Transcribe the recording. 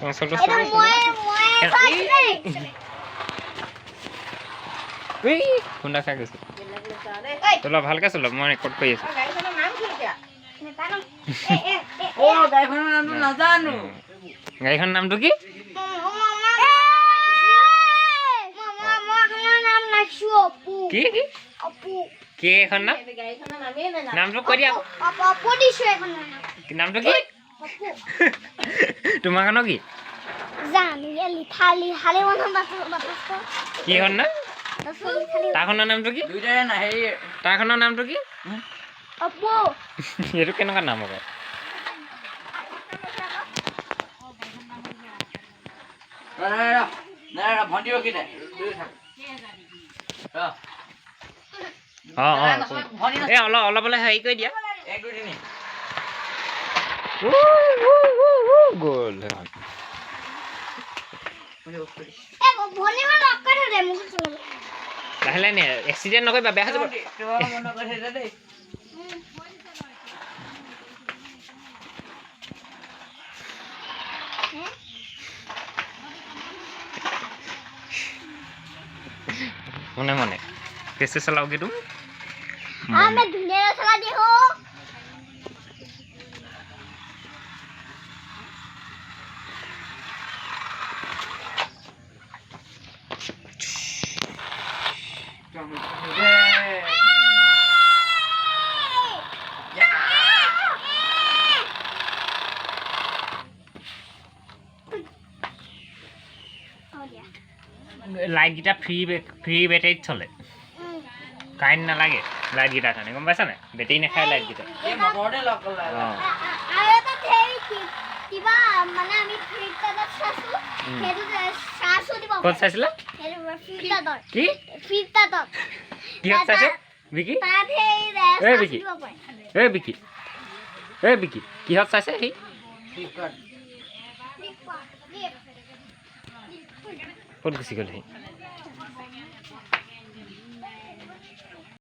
কনচলটো খুন্দা খাই গৈছো চলোৱা ভালকে চলোৱা মই ৰেকৰ্ড কৰি আছো গাড়ীখনৰ নামটো কি কি কি কি এখন নাম নামটো কৈ দিয়া নামটো কি তোমাৰ কাৰণে কি কি এখন নাম তাৰখনৰ নামটো কি তাৰখনৰ নামটো কি এইটো কেনেকুৱা নাম আকৌ অলপ অলপ হেৰি কৰি দিয়া গ'ল লাহে লাহে নে এক্সিডেণ্ট নকৰিবা বেয়া হৈ যাব মনে মনে कैसे चलाओगे तुम मैं धुने चला दी हो लाइट गीता फ्री बैटरी चले কাৰেণ্ট নালাগে লাইট গীটাৰ কাৰণে গম পাইছা নাই বেটেৰী নাখায় লাইট গীটাৰ এই মটৰতে লগ কৰা আৰু এটা কিবা মানে আমি ফিল্টাৰত চাইছো হেতু চাইছো দিব ক'ত চাইছিলা ফিল্টাৰত কি ফিল্টাৰত কিহত চাইছে বিকি তাত এই বিকি এই বিকি কিহত চাইছে সি ক'ত গুচি গ'ল সি